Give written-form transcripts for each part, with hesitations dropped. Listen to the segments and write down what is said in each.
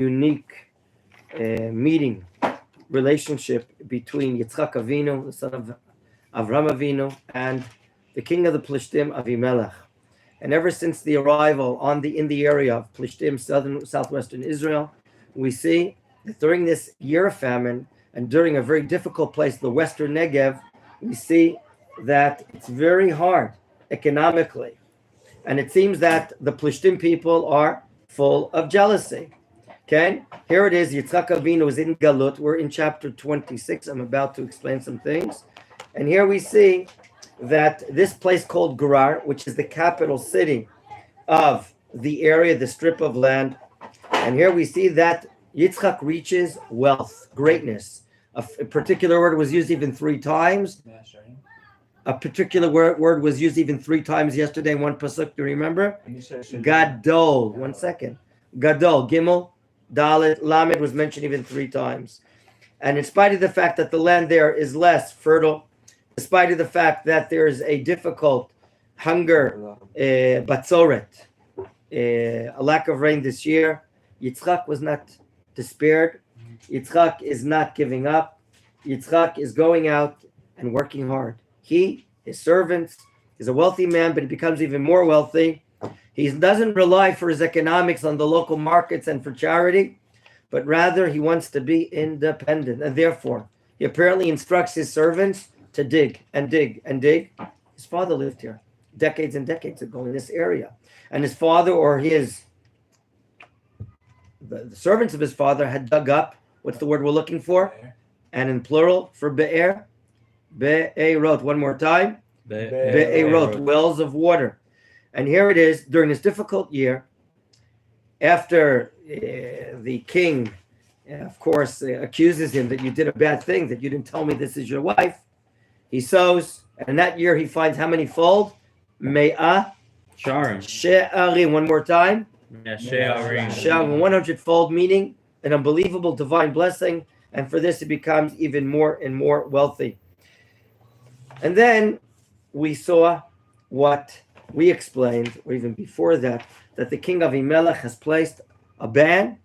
unique meeting relationship between Yitzchak Avinu, the son of Avraham Avinu, and the king of the Plishtim, Avimelech. And ever since the arrival in the area of Plishtim, southwestern Israel, we see that during this year of famine and during a very difficult place, the western Negev, we see that it's very hard economically. And it seems that the Plishtim people are full of jealousy. Okay, here it is. Yitzchak Avinu is in Galut. We're in chapter 26. I'm about to explain some things. And here we see that this place called Gerar, which is the capital city of the area, the strip of land. And here we see that Yitzchak reaches wealth, greatness. A particular word was used even 3 times. A particular word was used even 3 times yesterday in one pasuk. Do you remember? Gadol. 1 second. Gadol. Gimel, Dalet, Lamed was mentioned even 3 times. And in spite of the fact that the land there is less fertile, despite of the fact that there is a difficult hunger, batzoret, a lack of rain this year, Yitzchak was not despaired. Yitzchak is not giving up. Yitzchak is going out and working hard. He, his servants, is a wealthy man, but he becomes even more wealthy. He doesn't rely for his economics on the local markets and for charity, but rather he wants to be independent. And therefore, he apparently instructs his servants to dig and dig and dig. His father lived here decades and decades ago in this area. And his father or the servants of his father had dug up, what's the word we're looking for? And in plural for be'er, be'erot. One more time. Be'erot, wells of water. And here it is, during this difficult year, after the king, of course, accuses him that you did a bad thing, that you didn't tell me this is your wife. He sows, and that year he finds how many fold? Me'ah she'arim. One more time. She'arim. 100 fold, meaning an unbelievable divine blessing. And for this, he becomes even more and more wealthy. And then we saw what we explained, or even before that the king of Avimelech has placed a ban.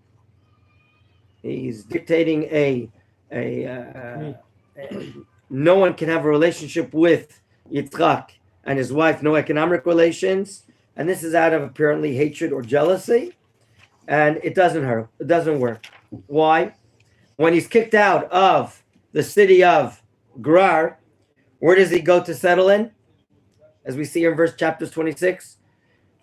He's dictating no one can have a relationship with Yitzchak and his wife, no economic relations. And this is out of apparently hatred or jealousy. And it doesn't work. Why? When he's kicked out of the city of Gerar, where does he go to settle in? As we see in chapters 26.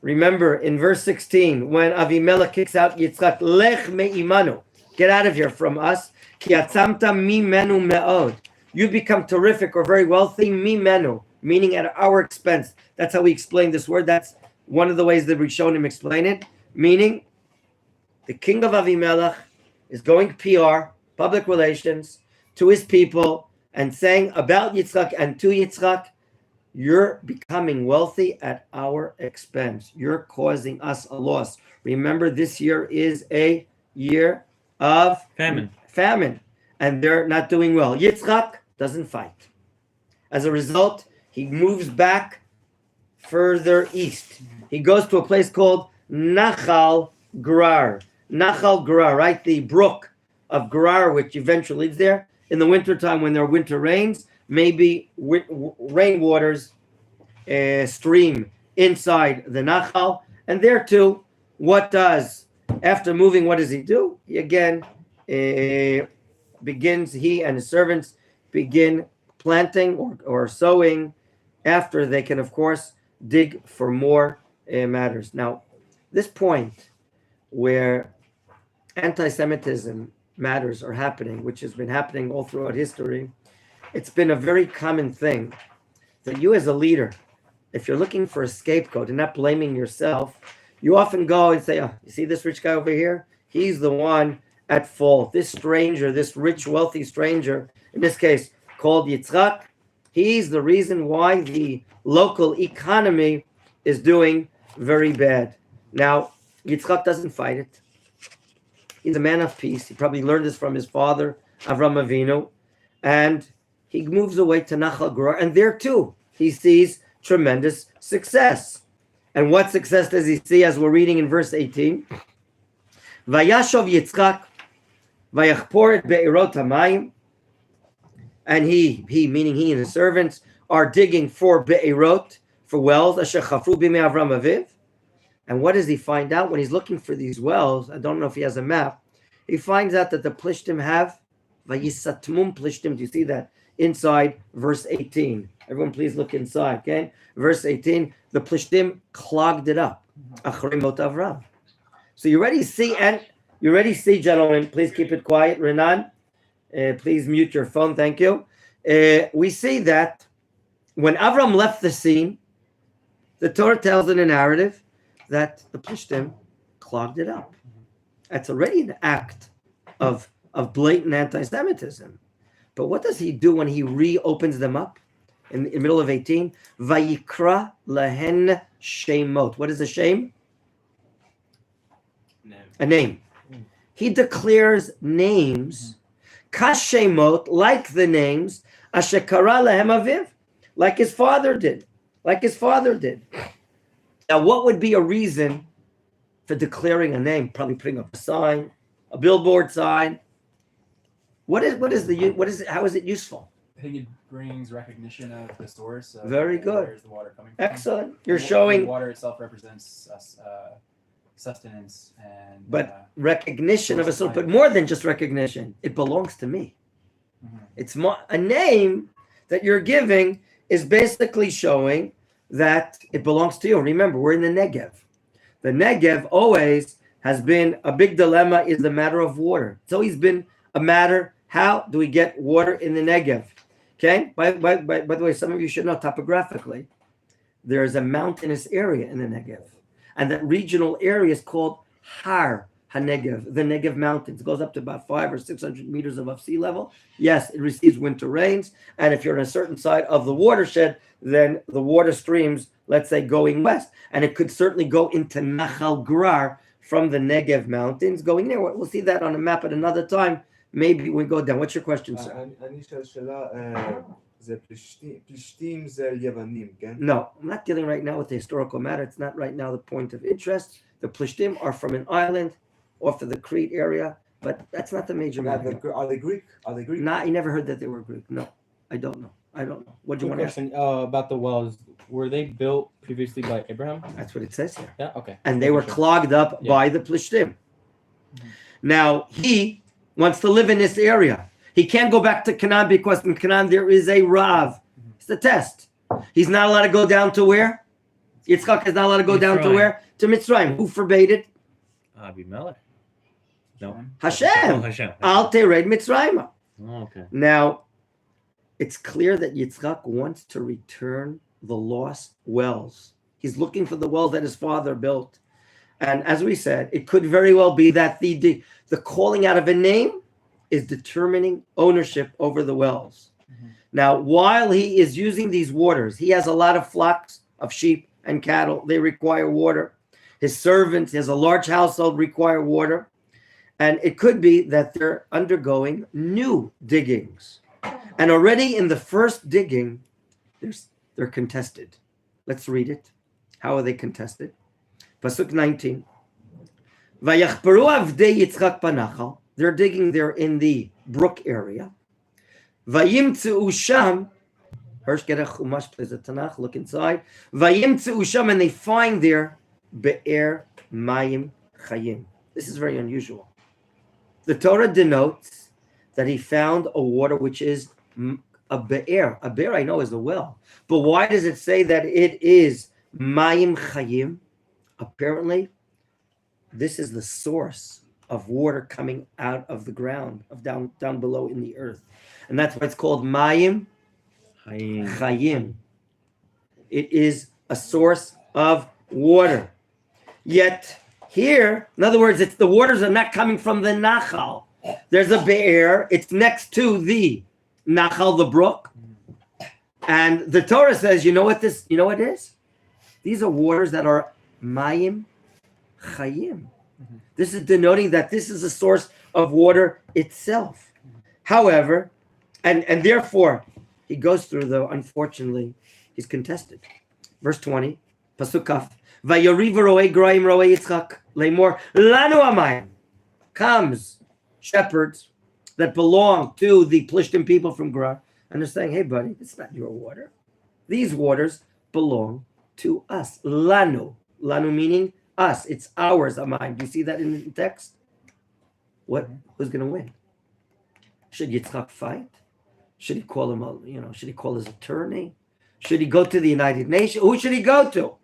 Remember in verse 16, when Avimelech kicks out Yitzchak, Lech me'imanu, get out of here from us. Ki atzamta mimenu me'od. You become terrific or very wealthy, mimenu, meaning at our expense. That's how we explain this word. That's one of the ways that Rishonim explain it. Meaning, the king of Avimelech is going PR, public relations, to his people and saying about Yitzchak and to Yitzchak, you're becoming wealthy at our expense. You're causing us a loss. Remember, this year is a year of famine. And they're not doing well. Yitzchak doesn't fight. As a result, he moves back further east. He goes to a place called Nachal Gerar. Nachal Gerar, right? The brook of Gerar, which eventually leads there. In the wintertime, when there are winter rains, maybe rainwaters stream inside the Nachal. And there too, after moving, what does he do? He again he and his servants begin planting or sowing after they can, of course, dig for more matters. Now, this point where anti-Semitism matters are happening, which has been happening all throughout history, it's been a very common thing that you as a leader, if you're looking for a scapegoat and not blaming yourself, you often go and say, oh, you see this rich guy over here? He's the one at fault. This stranger, this rich, wealthy stranger, in this case called Yitzchak, he's the reason why the local economy is doing very bad. Now, Yitzchak doesn't fight it. He's a man of peace. He probably learned this from his father, Avraham Avinu. And he moves away to Nachal Gerar. And there too, he sees tremendous success. And what success does he see, as we're reading in verse 18? Vayashov Yitzchak, vayachpor et be'erot hamayim, and he, meaning he and his servants, are digging for be'erot, for wells, asher chafru b'mei Avram aviv. And what does he find out when he's looking for these wells? I don't know if he has a map. He finds out that the Plishtim have vayisatmum Plishtim. Do you see that inside verse 18? Everyone, please look inside. Okay, verse 18. The Plishtim clogged it up. Achrei mot Avram. So you already see, gentlemen. Please keep it quiet. Renan, please mute your phone. Thank you. We see that when Avram left the scene, the Torah tells in a narrative that the Plishtim clogged it up. That's already an act of blatant anti-Semitism. But what does he do when he reopens them up in the middle of 18? Vayikra lahen shemot. What is a shame? A name. He declares names, kashemot, like the names, asher kara lahem aviv, like his father did. Now, what would be a reason for declaring a name? Probably putting up a sign, a billboard sign. How is it useful? I think it brings recognition of the source. Very good. Where's the water coming from? Excellent. You're showing. The water itself represents sustenance and. But recognition of a source, but more than just recognition, it belongs to me. Mm-hmm. It's a name that you're giving is basically showing that it belongs to you. Remember, we're in the Negev. The Negev always has been a big dilemma, is the matter of water. It's always been a matter, how do we get water in the Negev? Okay? By the way, some of you should know topographically, there's a mountainous area in the Negev. And that regional area is called Har HaNegev, the Negev Mountains. It goes up to about 500 or 600 meters above sea level. Yes, it receives winter rains. And if you're on a certain side of the watershed, then the water streams, let's say, going west. And it could certainly go into Nachal Grar from the Negev Mountains going there. We'll see that on a map at another time. Maybe we go down. What's your question, sir? No, I'm not dealing right now with the historical matter. It's not right now the point of interest. The Plishtim are from an island off of the Crete area, but that's not the major matter. Are they Greek? Nah, I never heard that they were Greek. No, I don't know. What do you want to ask? About the wells. Were they built previously by Abraham? That's what it says here. Yeah, okay. And they were clogged up by the Plishtim. Mm-hmm. Now, he wants to live in this area. He can't go back to Canaan because in Canaan there is a Rav. It's the test. He's not allowed to go down to where? Yitzchak is not allowed to go down to where? To Mitzrayim. Who forbade it? Avimelech. No. Hashem. Oh, Hashem. Al tered Mitzrayim. Oh, okay. Now, it's clear that Yitzchak wants to return the lost wells. He's looking for the wells that his father built. And as we said, it could very well be that the calling out of a name is determining ownership over the wells. Mm-hmm. Now, while he is using these waters, he has a lot of flocks of sheep and cattle. They require water. His servants, he has a large household, require water. And it could be that they're undergoing new diggings. And already in the first digging, they're contested. Let's read it. How are they contested? Pasuk 19. Vayachperu avdei Yitzchak banachal. They're digging there in the brook area. Vayimtzu sham. Hirsch, get a chumash, please, a Tanakh. Look inside. Vayimtzu sham, and they find there be'er mayim chayim. This is very unusual. The Torah denotes that he found a water which is a be'er. A be'er, I know, is a well. But why does it say that it is mayim chayim? Apparently, this is the source of water coming out of the ground, of down below in the earth. And that's why it's called mayim chayim. It is a source of water. Yet here, in other words, it's the waters are not coming from the Nachal. There's a be'er. It's next to the Nachal, the brook. And the Torah says, you know what it is? These are waters that are mayim chayim. Mm-hmm. This is denoting that this is a source of water itself. Mm-hmm. However, and therefore, he goes through, though, unfortunately, he's contested. Verse 20, Pasuk Kaf. Vayoriv ro'ei graim ro'ei Yitzchak leimor lanu amayim. comes shepherds that belong to the Plishtim people from Gerar, and they're saying, hey, buddy, it's not your water. These waters belong to us. Lanu. Lanu meaning us. It's ours, Amayim. Do you see that in the text? Who's going to win? Should Yitzchak fight? Should he call him, should he call his attorney? Should he go to the United Nations? Who should he go to?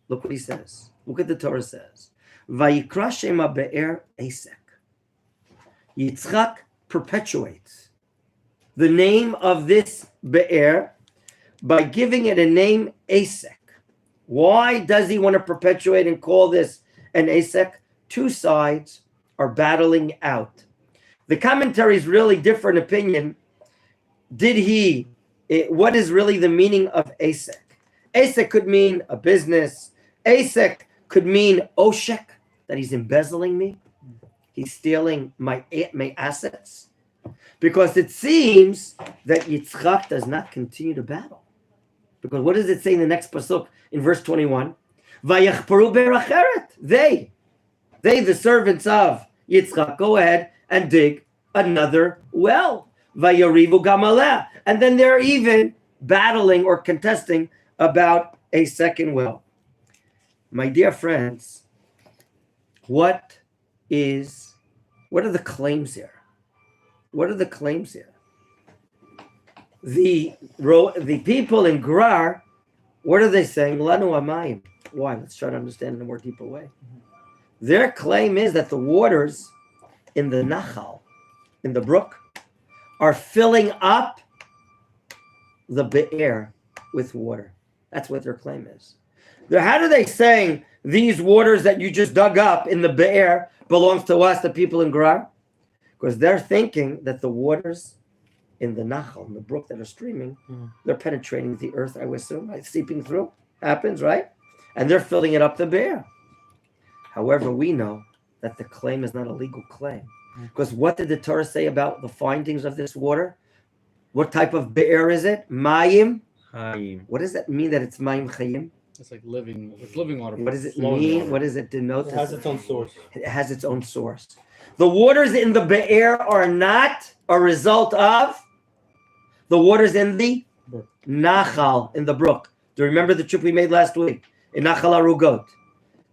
Look what he says. Look what the Torah says. Vayikra shema be'er Esek. Yitzchak perpetuates the name of this be'er by giving it a name Esek. Why does he want to perpetuate and call this an Esek? Two sides are battling out. The commentaries really differ in opinion. What is really the meaning of Esek? Esek could mean a business. Esek could mean Oshek, that he's embezzling me. He's stealing my assets. Because it seems that Yitzchak does not continue to battle. Because what does it say in the next pasuk in verse 21? Vayachparu beracheret. They, the servants of Yitzchak, go ahead and dig another well. Vayarivu gamaleh. And then they're even battling or contesting about a second well. My dear friends, what are the claims here? What are the claims here? The people in Gerar, what are they saying? Lanu amayim. Why? Let's try to understand in a more deeper way. Their claim is that the waters in the Nachal, in the brook, are filling up the Be'er with water. That's what their claim is. How are they saying these waters that you just dug up in the Be'er belongs to us, the people in Gerar? Because they're thinking that the waters in the Nachal, in the brook that are streaming, they're penetrating the earth, I would assume, right? Seeping through. Happens, right? And they're filling it up the Be'er. However, we know that the claim is not a legal claim. Because what did the Torah say about the findings of this water? What type of Be'er is it? Mayim? Hayim. What does that mean that it's Mayim Chayim? It's like living. It's living water. What does it mean? Water. What does it denote? It has its own source. It has its own source. The waters in the Be'er are not a result of the waters in the Nachal, in the brook. Do you remember the trip we made last week? In Nachal Arugot.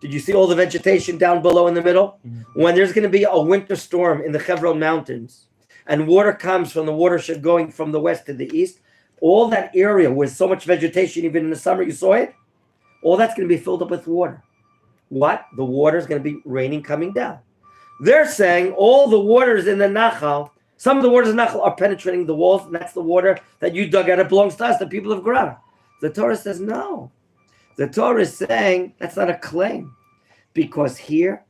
Did you see all the vegetation down below in the middle? Mm-hmm. When there's going to be a winter storm in the Hebron Mountains and water comes from the watershed going from the west to the east, all that area with so much vegetation, even in the summer, you saw it? All that's going to be filled up with water. What? The water is going to be raining coming down. They're saying all the waters in the Nachal, some of the waters in the Nachal are penetrating the walls, and that's the water that you dug out. It belongs to us, the people of Gerar. The Torah says no. The Torah is saying that's not a claim, because here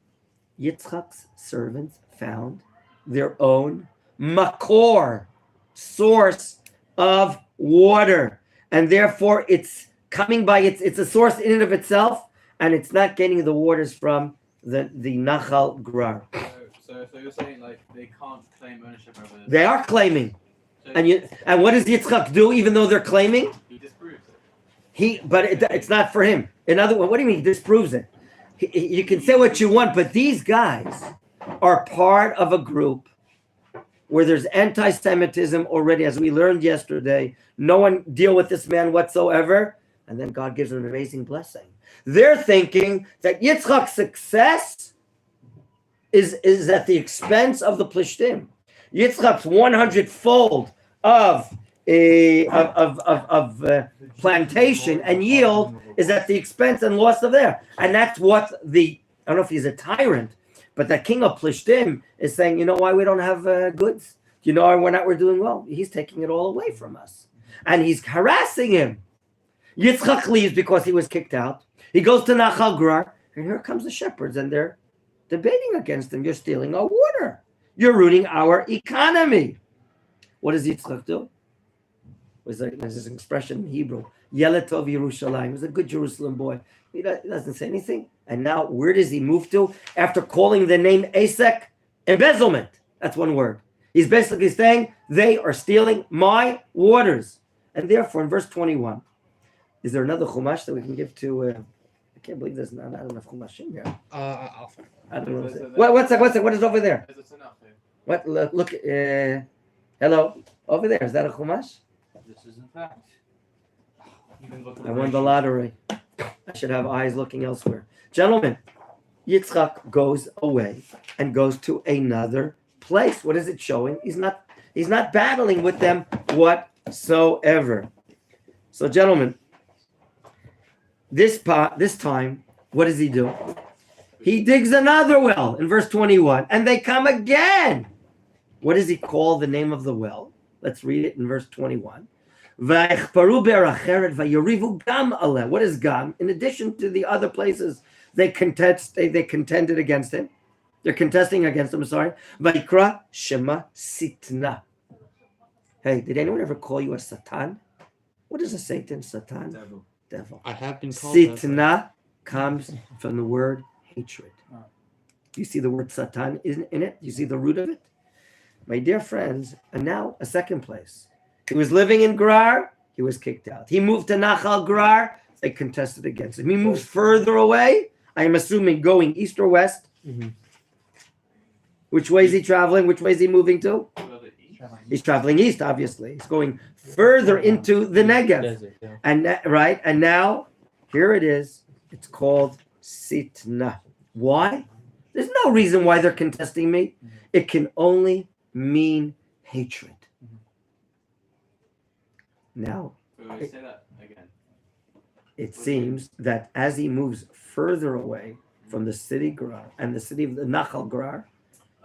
Yitzchak's servants found their own makor, source of water, and therefore it's coming by it's a source in and of itself, and it's not getting the waters from the Nachal Gerar. So you're saying like they can't claim ownership over this? They are claiming, So and what does Yitzchak do? Even though they're claiming, he disproves it. it's not for him. In other words, what do you mean he disproves it? You can say what you want, but these guys are part of a group where there's anti-Semitism already, as we learned yesterday. No one deal with this man whatsoever, and then God gives them an amazing blessing. They're thinking that Yitzchak's success is at the expense of the Plishtim. Yitzchak's 100-fold of plantation and yield is at the expense and loss of there. And that's what I don't know if he's a tyrant, but the king of Plishtim is saying, you know why we don't have goods? You know why we're doing well? He's taking it all away from us. And he's harassing him. Yitzchak leaves because he was kicked out. He goes to Nachal Gerar, and here comes the shepherds, and they're debating against him. You're stealing our water. You're ruining our economy. What does Yitzchak do? There's this expression in Hebrew, Yeletov Yerushalayim. He was a good Jerusalem boy. He doesn't say anything. And now, where does he move to? After calling the name Esek, embezzlement. That's one word. He's basically saying, they are stealing my waters. And therefore, in verse 21, is there another chumash that we can give to can't believe there's not enough chumashim here. I'll find. I don't know. There's a- What's that? What is over there? There's a Tanakh here. What? Look. Hello. Over there. Is that a chumash? This is in fact. You can look at I won the lottery. I should have eyes looking elsewhere. Gentlemen, Yitzchak goes away and goes to another place. What is it showing? He's not battling with them whatsoever. So, gentlemen, this time, what does he do? He digs another well in verse 21, and they come again. What does he call the name of the well? Let's read it in verse 21. What is Gam? In addition to the other places they contended against him. They're contesting against him, sorry. Vaikra Shema Sitna. Hey, did anyone ever call you a Satan? What is a Satan? Satan? Devil. I have been called Sitna comes from the word hatred. You see the word Satan in it? You see the root of it? My dear friends, and now a second place. He was living in Gerar, he was kicked out. He moved to Nachal Gerar, they contested against him. He moves further away, I am assuming going east or west. Mm-hmm. Which way is he traveling? Which way is he moving to? Further east. He's traveling east, obviously. He's going further into the Negev. Desert, yeah. And now, here it is. It's called Sitna. Why? There's no reason why they're contesting me. It can only mean hatred. Now, Wait, say that again. it seems that as he moves further away from the city Gerar and the city of the Nachal Gerar,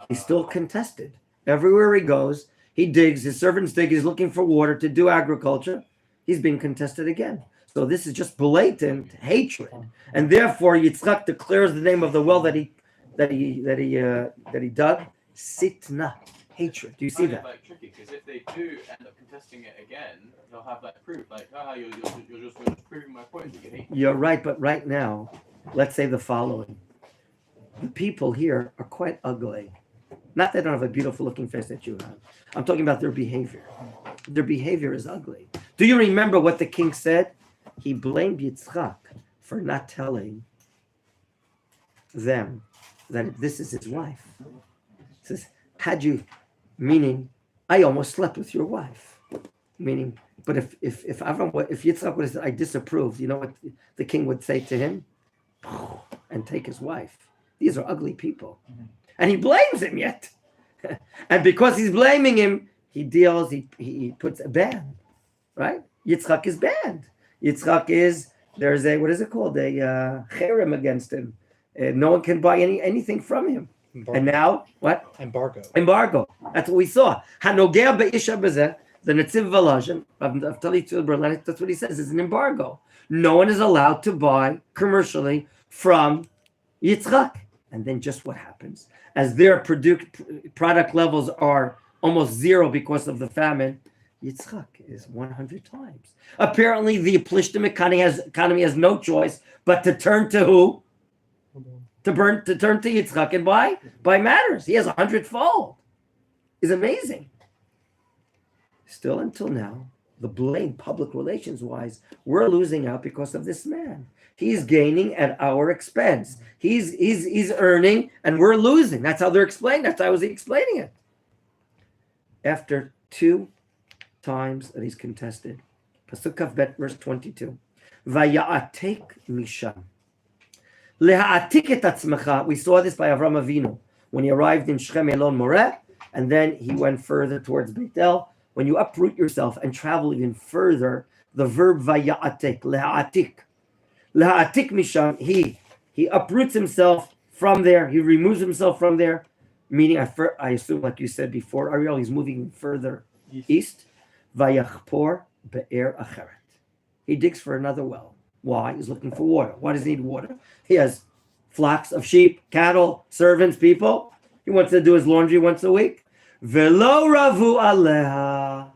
he's still contested. Everywhere he goes, he digs, his servants dig, he's looking for water to do agriculture. He's being contested again. So this is just blatant hatred. And therefore Yitzchak declares the name of the well that he dug, Sitna, hatred. Do you see Kind of that? like tricky, because if they do end up contesting it again, they'll have like proof. Like, you're just proving my point that you hate me. You're right, but right now, let's say the following. The people here are quite ugly. Not that they don't have a beautiful looking face that you have. I'm talking about their behavior. Their behavior is ugly. Do you remember what the king said? He blamed Yitzchak for not telling them that this is his wife. He says, meaning, I almost slept with your wife. Meaning, but if Yitzchak would have said, I disapprove, you know what the king would say to him? And take his wife. These are ugly people. And he blames him yet. And because he's blaming him, he puts a ban, right? Yitzchak is banned. There's a, what is it called? A cherem against him. No one can buy anything from him. Embargo. And now, what? Embargo. That's what we saw. Hanogea be'isha bezeh, the Netziv Volozhin, Naftali to Berlin, that's what he says, it's an embargo. No one is allowed to buy commercially from Yitzchak. And then just what happens? As their product levels are almost zero because of the famine, Yitzchak is 100 times. Apparently, the Plishtim economy has no choice but to turn to who? To turn to Yitzchak and buy matters. He has 100-fold. It's amazing. Still until now, the blame, public relations wise, we're losing out because of this man. He's gaining at our expense. He's earning and we're losing. That's how they're explaining. That's how I was explaining it. After 2 times that he's contested, Pasuk Kaf Bet, verse 22. Vaya'atek misham. Leha'atik et atzmecha. We saw this by Avram Avinu when he arrived in Shechem Elon Moreh, and then he went further towards Beit El. When you uproot yourself and travel even further, the verb vaya'atek, leha'atik. Leha'atik misham, he uproots himself from there, he removes himself from there, meaning, I assume, like you said before, Ariel, he's moving further east. Vayachpor be'er acheret. He digs for another well. Why? He's looking for water. Why does he need water? He has flocks of sheep, cattle, servants, people. He wants to do his laundry once a week. Velo ravu aleha.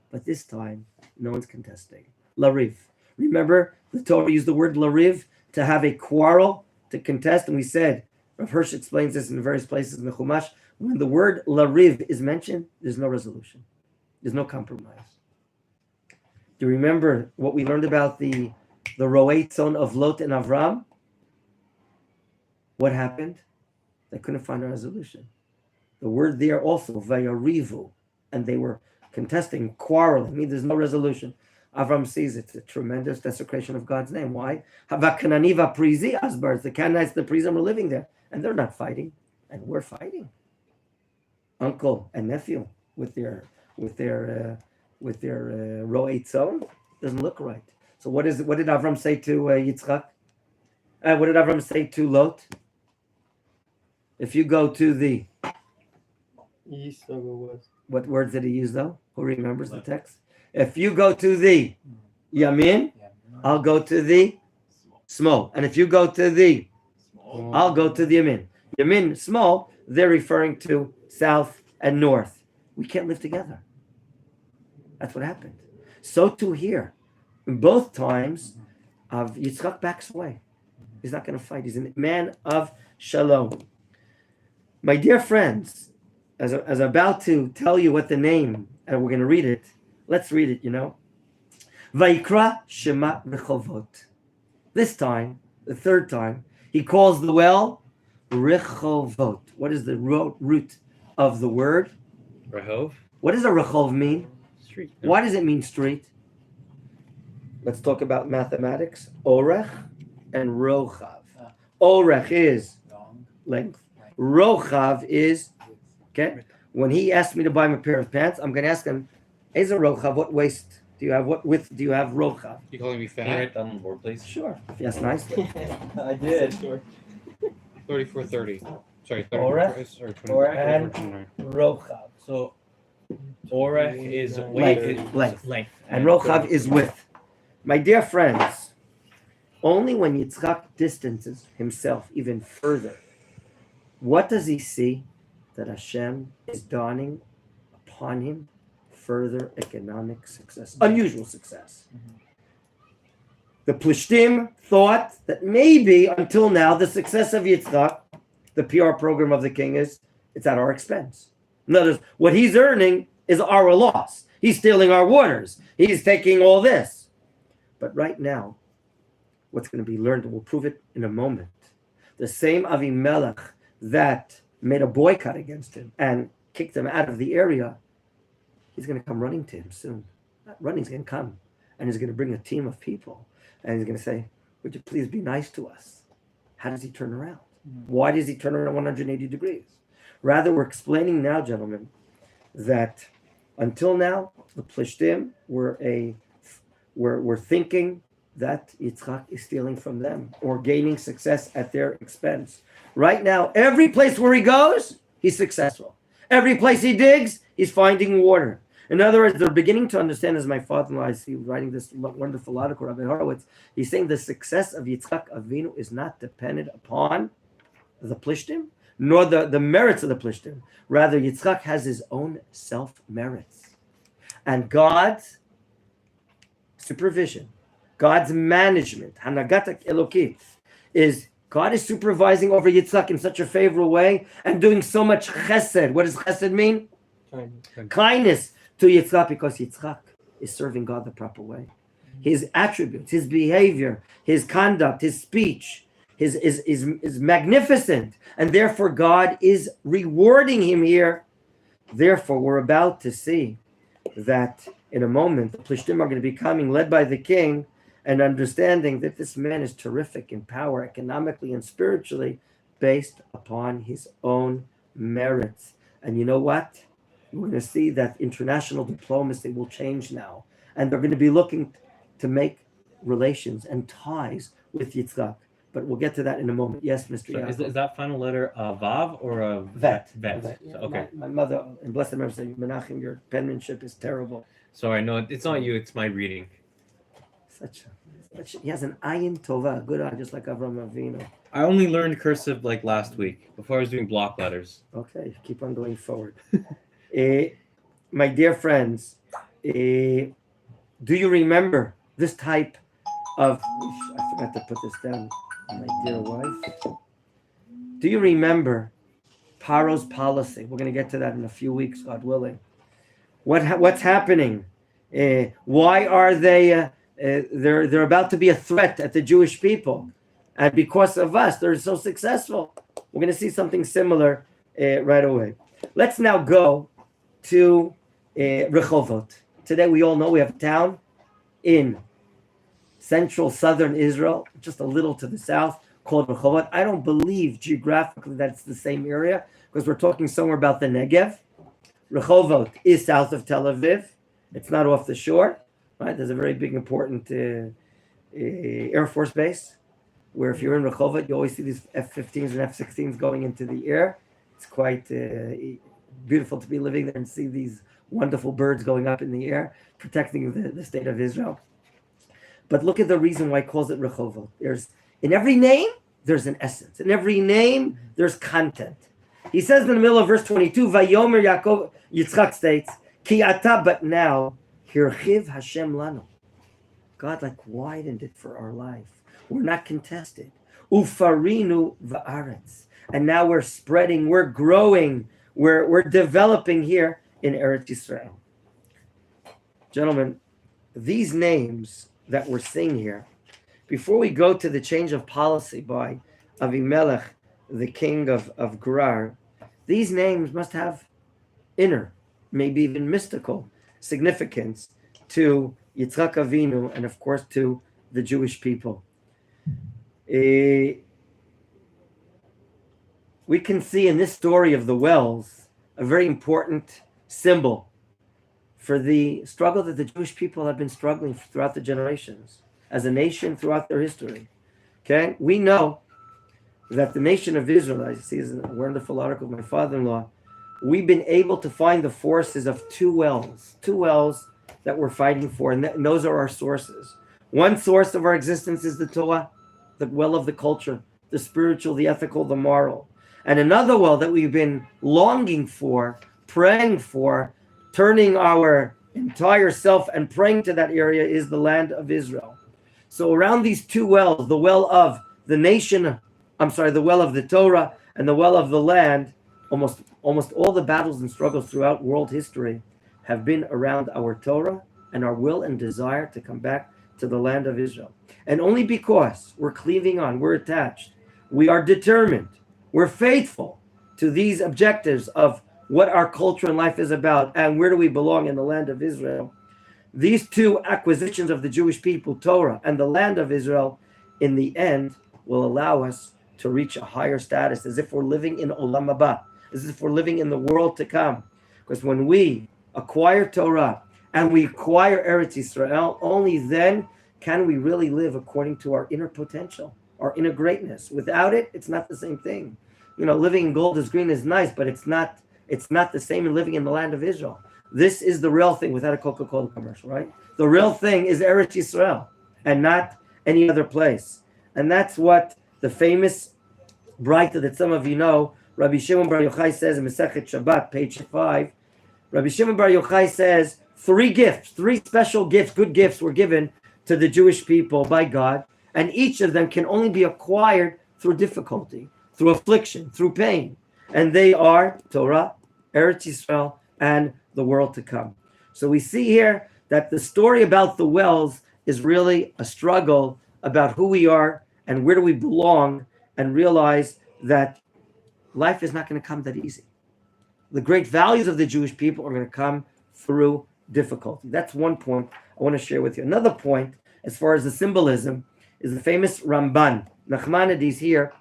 But this time, no one's contesting. Lariv. Remember, the Torah used the word lariv to have a quarrel, to contest. And we said, Rav Hirsch explains this in various places in the Chumash. When the word lariv is mentioned, there's no resolution. There's no compromise. Do you remember what we learned about the Roeitzon of Lot and Avram? What happened? They couldn't find a resolution. The word there also, vayarivu, and they were contesting, quarreling. I mean, there's no resolution. Avram sees it's a tremendous desecration of God's name. Why? Havakananiva prizi asbars. The Canaanites, the Prizim, are living there, and they're not fighting, and we're fighting. Uncle and nephew with their ro'ei tzon doesn't look right. So what did Avram say to Yitzchak? What did Avram say to Lot? If you go to the East or west. what words did he use though? Who remembers the text? If you go to the Yamin, I'll go to the small. And if you go to the I'll go to the Yamin. Yamin, small, they're referring to south and north. We can't live together. That's what happened. So too here. In both times, Yitzchak backs away. He's not going to fight. He's a man of shalom. My dear friends, as I'm about to tell you what the name, and we're going to read it, let's read it, Vayikra Shema Rechovot. This time, the third time, he calls the well Rechovot. What is the root of the word? Rehov? What does a Rechov mean? Street. Why does it mean street? Let's talk about mathematics. Orech and Rochav. Orech is length. Rochav is, okay? When he asked me to buy him a pair of pants, I'm going to ask him, Eza Rochav, what waist do you have? What width do you have, Rochav? You calling me Can you fat? write down on the board, please? Sure. Yes, nicely. I did. Sure. 3430. Sorry, Orech? 34. Sorry, Orech 24, and 29. Rochav. So, Orech is Length. length. And Rochav is width. My dear friends, only when Yitzchak distances himself even further, what does he see? That Hashem is dawning upon him further economic success, unusual success. The Plishtim thought that maybe until now the success of Yitzchak, the PR program of the king, is it's at our expense. In other words, what he's earning is our loss. He's stealing our waters. He's taking all this. But right now, what's going to be learned, and we'll prove it in a moment, the same Avimelech that made a boycott against him and kicked him out of the area, he's going to come running to him soon. Not running, he's going to come, and he's going to bring a team of people, and he's going to say, would you please be nice to us? How does he turn around? Why does he turn around 180 degrees? Rather, we're explaining now, gentlemen, that until now, the Plishtim were thinking that Yitzchak is stealing from them or gaining success at their expense. Right now, every place where he goes, he's successful. Every place he digs, he's finding water. In other words, they're beginning to understand, as my father-in-law, I see writing this wonderful article, Rabbi Horowitz, he's saying the success of Yitzchak Avinu is not dependent upon the Plishtim, nor the merits of the Plishtim. Rather, Yitzchak has his own self-merits. And God's supervision, God's management, Hanagatak Elokit, is God is supervising over Yitzchak in such a favorable way and doing so much chesed. What does chesed mean? Kindness to Yitzchak, because Yitzchak is serving God the proper way. His attributes, his behavior, his conduct, his speech is magnificent. And therefore God is rewarding him here. Therefore, we're about to see that in a moment, the Plishtim are going to be coming, led by the king, and understanding that this man is terrific in power, economically and spiritually, based upon his own merits. And you know what? We're going to see that international diplomacy will change now. And they're going to be looking to make relations and ties with Yitzchak. But we'll get to that in a moment. Yes, Mr. So Yaakov. is that final letter a Vav or a Vet. Vet. Yeah, So, okay. My mother, and blessed memory, said, Menachem, your penmanship is terrible. Sorry, no, it's not you. It's my reading. He has an ayin tova, a good eye, just like Avram Avinu. I only learned cursive like last week before I was doing block letters. Okay, keep on going forward. My dear friends, do you remember this type of? I forgot to put this down. My dear wife, do you remember Paro's policy? We're going to get to that in a few weeks, God willing. What's happening? Why are they? They're about to be a threat at the Jewish people. and because of us, they're so successful. We're going to see something similar right away. Let's now go to Rehovot. Today, we all know we have a town in central southern Israel, just a little to the south, called Rehovot. I don't believe geographically that it's the same area, because we're talking somewhere about the Negev. Rehovot is south of Tel Aviv. It's not off the shore, right? There's a very big, important Air Force base, where if you're in Rehovot, you always see these F-15s and F-16s going into the air. It's quite beautiful to be living there and see these wonderful birds going up in the air, protecting the state of Israel. But look at the reason why he calls it Rehovot. In every name, there's an essence. In every name, there's content. He says in the middle of verse 22, Vayomer Yaakov, Yitzchak states, Ki ata, but now, Hirchiv Hashem lanu. God widened it for our life. We're not contested. Ufarinu va'aretz. And now we're spreading, we're growing, we're developing here in Eretz Yisrael. Gentlemen, these names that we're seeing here, before we go to the change of policy by Avimelech, the king of Gerar, these names must have inner, maybe even mystical significance to Yitzchak Avinu and, of course, to the Jewish people. We can see in this story of the wells a very important symbol for the struggle that the Jewish people have been struggling throughout the generations, as a nation throughout their history. Okay, we know that the nation of Israel, I see is a wonderful article of my father-in-law, we've been able to find the forces of two wells that we're fighting for, and those are our sources. One source of our existence is the Torah, the well of the culture, the spiritual, the ethical, the moral. And another well that we've been longing for, praying for, turning our entire self and praying to that area is the land of Israel. So around these two wells, the well of the nation, the well of the Torah and the well of the land, almost all the battles and struggles throughout world history have been around our Torah and our will and desire to come back to the land of Israel. And only because we're cleaving on, we're attached, we are determined, we're faithful to these objectives of what our culture and life is about and where do we belong in the land of Israel. These two acquisitions of the Jewish people, Torah and the land of Israel, in the end will allow us to reach a higher status, as if we're living in Olam Haba, as if we're living in the world to come. Because when we acquire Torah and we acquire Eretz Yisrael, only then can we really live according to our inner potential, our inner greatness. Without it, it's not the same thing. Living in gold is green is nice, but it's not the same as living in the land of Israel. This is the real thing without a Coca-Cola commercial, right? The real thing is Eretz Yisrael and not any other place. And that's what the famous Braita that some of you know, Rabbi Shimon Bar Yochai says in Masechet Shabbat, page 5. Rabbi Shimon Bar Yochai says 3 special gifts, good gifts were given to the Jewish people by God, and each of them can only be acquired through difficulty, through affliction, through pain. And they are Torah, Eretz Yisrael, and the world to come. So we see here that the story about the wells is really a struggle about who we are and where do we belong, and realize that life is not going to come that easy. The great values of the Jewish people are going to come through difficulty. That's one point I want to share with you. Another point, as far as the symbolism, is the famous Ramban. Nachmanides here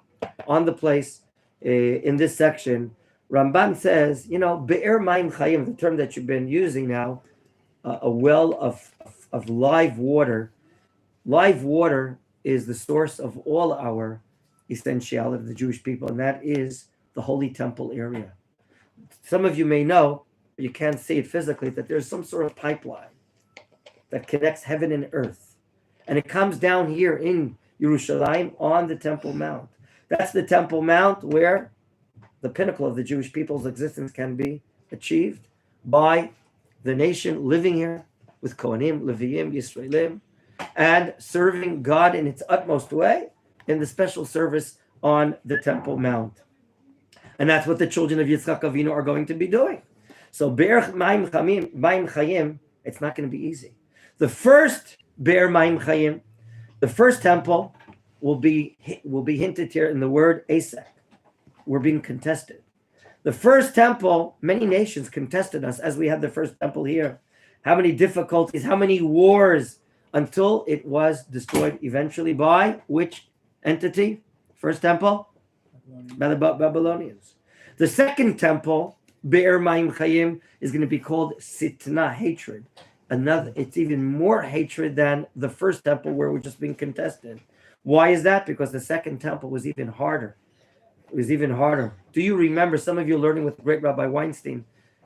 on the place in this section. Ramban says, Be'er Mayim Chayim, the term that you've been using now, a well of live water. Live water is the source of all our essentiality of the Jewish people, and that is the Holy Temple area. Some of you may know, but you can't see it physically, that there's some sort of pipeline that connects heaven and earth. And it comes down here in Yerushalayim on the Temple Mount. That's the Temple Mount where the pinnacle of the Jewish people's existence can be achieved by the nation living here with Kohanim, Leviim, Yisraelim, and serving God in its utmost way in the special service on the Temple Mount. And that's what the children of Yitzchak Avinu are going to be doing. So Be'er Mayim Chayim, it's not going to be easy. The first Be'er Mayim Chayim, the first temple, will be hinted here in the word Asek. We're being contested. The first temple, many nations contested us as we had the first temple here. How many difficulties, how many wars, until it was destroyed eventually by which entity? First temple? By the Babylonians. The second temple, Be'er Mayim Chayim, is going to be called Sitna, hatred. It's even more hatred than the first temple where we're just being contested. Why is that? Because the second temple was even harder. It was even harder. Do you remember, some of you learning with the great Rabbi Weinstein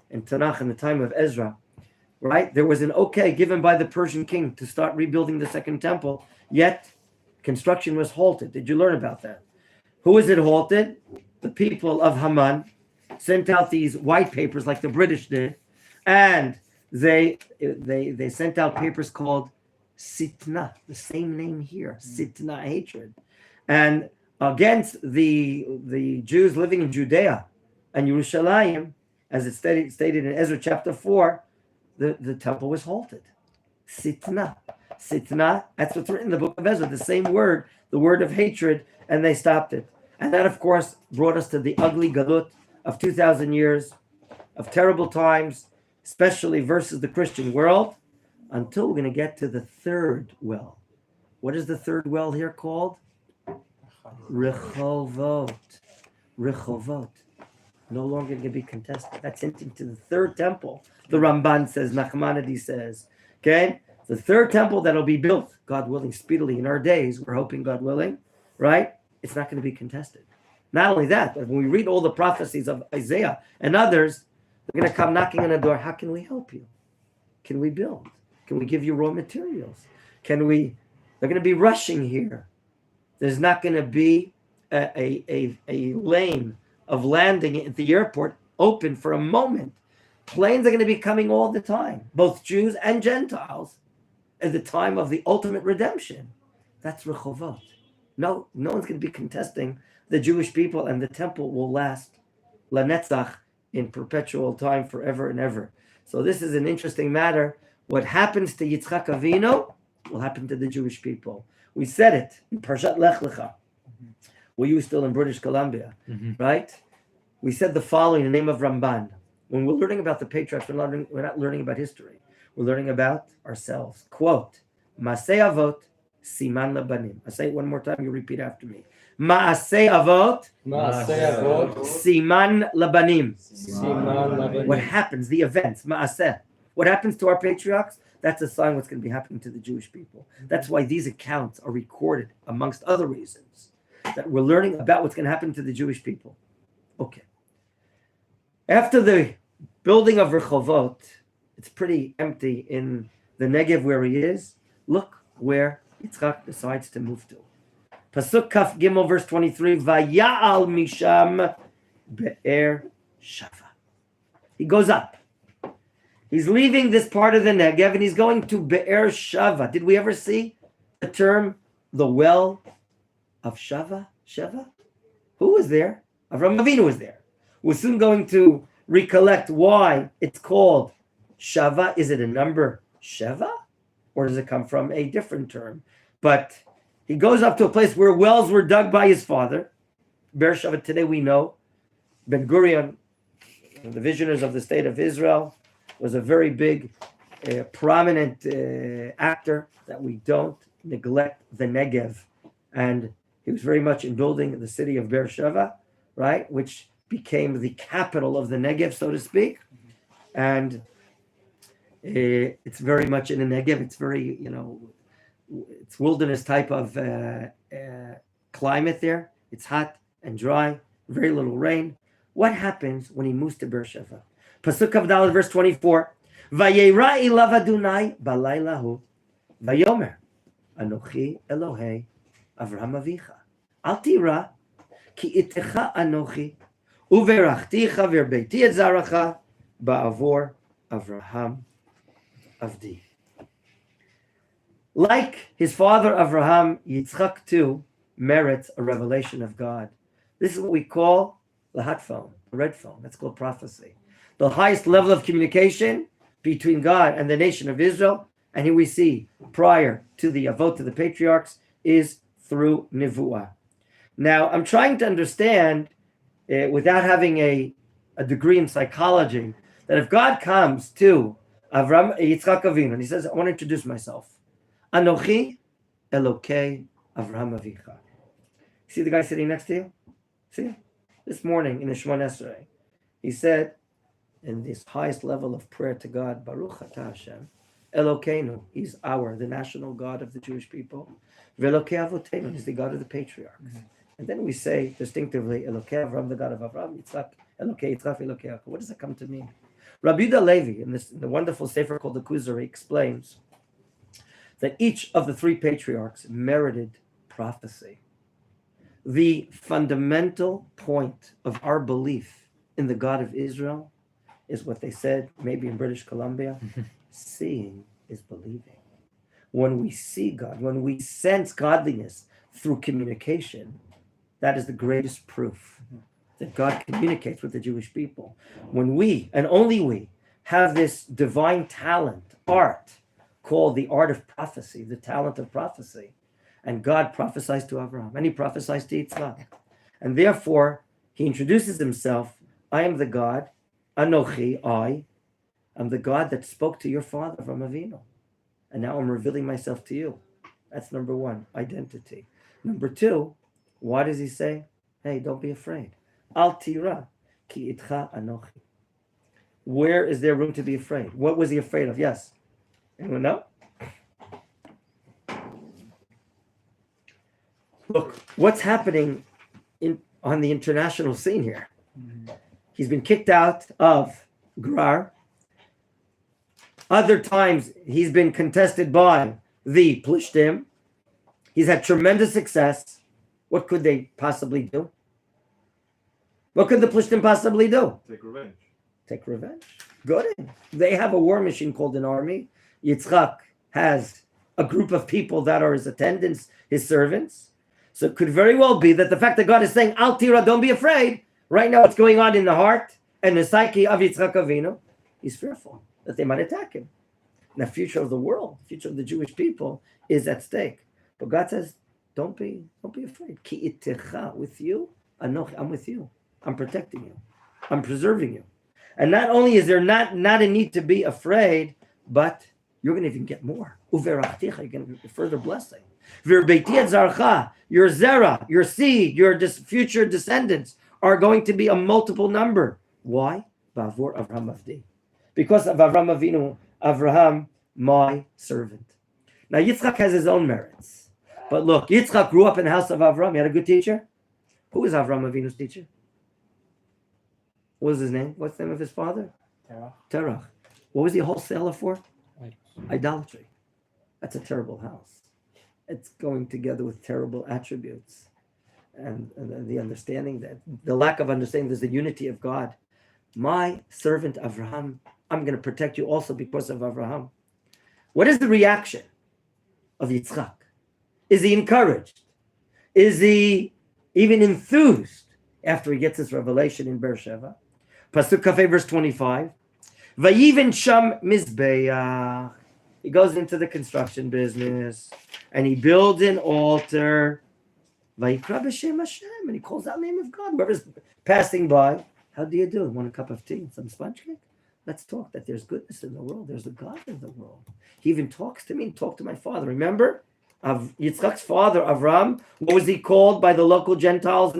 in Tanakh in the time of Ezra, right? There was an okay given by the Persian king to start rebuilding the second temple, yet construction was halted. Did you learn about that? Who was it halted? The people of Haman sent out these white papers like the British did, and they sent out papers called Sitna, the same name here, Sitna, hatred, and against the Jews living in Judea and Yerushalayim, as it's stated in Ezra chapter 4, the temple was halted. Sitna, that's what's written in the book of Ezra, the same word, the word of hatred, and they stopped it. And that, of course, brought us to the ugly galut of 2,000 years of terrible times, especially versus the Christian world, until we're going to get to the third well. What is the third well here called? Rechovot. No longer going to be contested. That's hinting to the third temple. The Ramban says, Nachmanides says, okay? The third temple that'll be built, God willing, speedily in our days, we're hoping God willing, right? It's not going to be contested. Not only that, but when we read all the prophecies of Isaiah and others, they're going to come knocking on the door. How can we help you? Can we build? Can we give you raw materials? They're going to be rushing here. There's not going to be a lane of landing at the airport open for a moment. Planes are going to be coming all the time, both Jews and Gentiles, at the time of the ultimate redemption. That's Rechovot. No one's going to be contesting the Jewish people, and the temple will last lanetzach, in perpetual time, forever and ever. So this is an interesting matter. What happens to Yitzchak Avinu will happen to the Jewish people. We said it in Parshat Lech Lecha. Were you still in British Columbia, right? We said the following in the name of Ramban. When we're learning about the patriarchs, we're not learning about history. We're learning about ourselves. Quote, Masei Avot, Siman Labanim. I say it one more time, you repeat after me. Ma'aseh Avot, Siman Labanim. What happens, the events, Ma'aseh. What happens to our patriarchs? That's a sign what's going to be happening to the Jewish people. That's why these accounts are recorded, amongst other reasons, that we're learning about what's going to happen to the Jewish people. Okay. After the building of Rechovot, it's pretty empty in the Negev where he is. Look where Yitzchak decides to move to. Pasuk Kaf Gimel, verse 23, Vaya'al Misham Be'er Shava. He goes up. He's leaving this part of the Negev and he's going to Be'er Shava. Did we ever see the term, the well of Shava? Shava? Who was there? Avraham Avinu was there. We're soon going to recollect why it's called Shava. Is it a number Sheva? Or does it come from a different term? But he goes up to a place where wells were dug by his father. Be'er Shava, today we know. Ben Gurion, the visionaries of the state of Israel, was a very big, prominent actor that we don't neglect the Negev. And he was very much in building the city of Beersheba, right, which became the capital of the Negev, so to speak. And it's very much in the Negev. It's very, it's wilderness type of climate there. It's hot and dry, very little rain. What happens when he moves to Beersheba? Pasuk Kavdal, verse 24. Vayera ilav Adonai balayla hu, vayomer Anochi Elohei Avraham Avicha. Al tira ki itecha Anochi uverachticha verbeiti et zaracha ba'avor Avraham Avdi. Like his father Avraham, Yitzchak too merits a revelation of God. This is what we call the hot phone, the red phone. That's called prophecy. The highest level of communication between God and the nation of Israel. And here we see, prior to the Avot, to the patriarchs, is through Nivuah. Now, I'm trying to understand, without having a degree in psychology, that if God comes to Yitzchak Avinu and he says, I want to introduce myself. Anochi Elokei Avraham Avicha. See the guy sitting next to you? See? This morning in the Shemon Esrei, he said, in this highest level of prayer to God, Baruch Atah Hashem, Elokeinu, he's the national God of the Jewish people. Velokei Avotenu, he's the God of the patriarchs. Mm-hmm. And then we say distinctively, Elokei Avram, the God of Avram, Yitzchak, Elokei Yitzchak, Elokei Yaakov. What does that come to mean? Rabbi Levi, in the wonderful sefer called the Kuzari, explains that each of the three patriarchs merited prophecy. The fundamental point of our belief in the God of Israel is what they said, maybe in British Columbia, seeing is believing. When we see God, when we sense godliness through communication, that is the greatest proof that God communicates with the Jewish people. When we, and only we, have this divine talent, art, called the art of prophecy, the talent of prophecy, and God prophesies to Abraham, and he prophesies to Yitzchak. And therefore, he introduces himself, I am the God, Anochi, I am the God that spoke to your father from Avinu. And now I'm revealing myself to you. That's number one, identity. Number two, why does he say, hey, don't be afraid. Al tira, ki itcha anochi. Where is there room to be afraid? What was he afraid of? Yes. Anyone know? Look, what's happening on the international scene here? He's been kicked out of Gerar. Other times, he's been contested by the Plishtim. He's had tremendous success. What could they possibly do? What could the Plishtim possibly do? Take revenge. Good. They have a war machine called an army. Yitzchak has a group of people that are his attendants, his servants. So it could very well be that the fact that God is saying, Al tira, don't be afraid. Right now, what's going on in the heart and the psyche of Yitzchak Avinu, he's fearful that they might attack him. And the future of the world, future of the Jewish people is at stake. But God says, don't be afraid. Ki itecha, with you, anoch, I'm with you. I'm protecting you. I'm preserving you. And not only is there not a need to be afraid, but you're going to even get more. Uverachticha, you're going to get further blessing. Virbeiti zarcha, your zera, your seed, your future descendants are going to be a multiple number. Why? Bavor Avraham Avdi. Because of Avraham Avinu, Avraham, my servant. Now Yitzchak has his own merits. But look, Yitzchak grew up in the house of Avraham. He had a good teacher. Who was Avraham Avinu's teacher? What was his name? What's the name of his father? Terach. What was he a wholesaler for? Idolatry. That's a terrible house. It's going together with terrible attributes. And the understanding that, the lack of understanding there's the unity of God. My servant Avraham, I'm going to protect you also because of Avraham. What is the reaction of Yitzchak? Is he encouraged? Is he even enthused after he gets this revelation in Beersheba? Pasuk Kafeh, verse 25. Vayiven sham mizbeach. He goes into the construction business and he builds an altar. Vayikra b'shem Hashem, and he calls out the name of God. Whoever's passing by, how do you do? Want a cup of tea and some sponge cake? Let's talk that there's goodness in the world. There's a God in the world. He even talks to me and talked to my father. Remember, Yitzchak's father, Avram, what was he called by the local Gentiles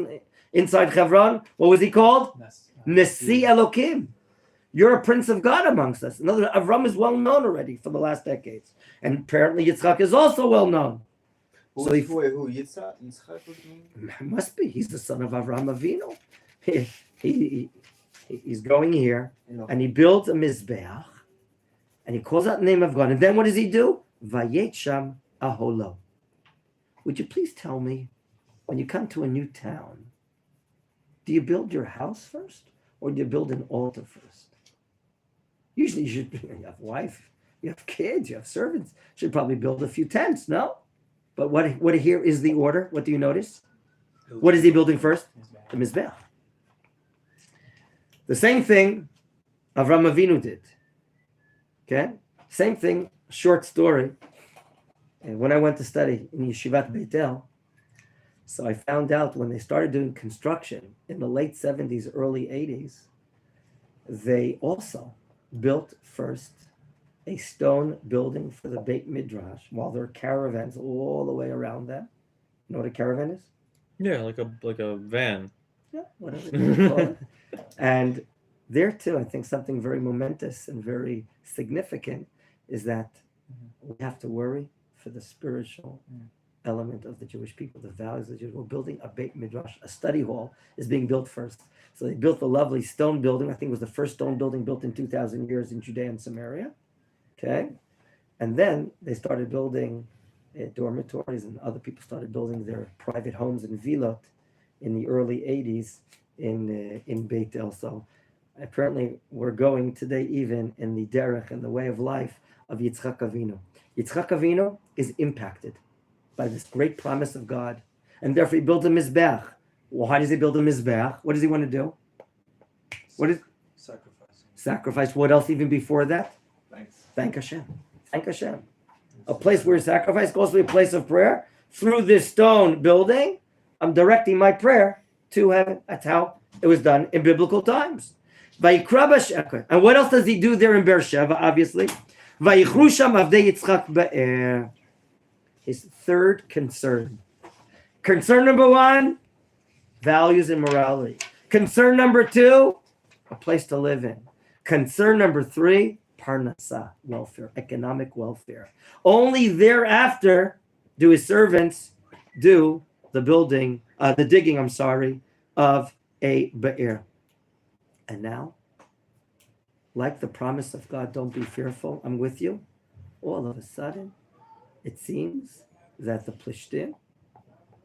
inside Hebron? What was he called? Nesi Elokim. You're a prince of God amongst us. In other words, Avram is well known already for the last decades. And apparently Yitzchak is also well known. So who? Yitzchak? Must be. He's the son of Avraham Avinu. He's going here, and he builds a mizbeach, and he calls out the name of God. And then what does he do? Vayet sham aholo. Would you please tell me, when you come to a new town, do you build your house first, or do you build an altar first? Usually you have a wife, you have kids, you have servants. You should probably build a few tents, no? But what here is the order? What do you notice? What is he building first? The Mizbeach. The same thing Avraham Avinu did. Okay? Same thing, short story. And when I went to study in Yeshivat Beit El, So I found out when they started doing construction in the late 70s, early 80s, they also built first a stone building for the Beit Midrash while there are caravans all the way around them. You know what a caravan is? Yeah, like a van. Yeah, whatever you call it. And there too, I think something very momentous and very significant is that we have to worry for the spiritual element of the Jewish people, the values of the Jews. We're building a Beit Midrash, a study hall is being built first. So they built the lovely stone building. I think it was the first stone building built in 2,000 years in Judea and Samaria. Okay. And then they started building dormitories, and other people started building their private homes in Vilot in the early 80s in Beit El. So apparently we're going today even in the derech and the way of life of Yitzchak Avinu. Yitzchak Avinu is impacted by this great promise of God, and therefore he built a mizbeach. Why does he build a mizbeach? What does he want to do? What is sacrifice? What else even before that? Thank Hashem. Thank Hashem. A place where sacrifice goes to be a place of prayer. Through this stone building, I'm directing my prayer to heaven. That's how it was done in biblical times. And what else does he do there in Beersheba? Obviously, his third concern. Concern number one, values and morality. Concern number two, a place to live in. Concern number three, parnasa, welfare, economic welfare. Only thereafter do his servants do the digging, of a be'er. And now, like the promise of God, don't be fearful, I'm with you. All of a sudden, it seems that the Plishtim,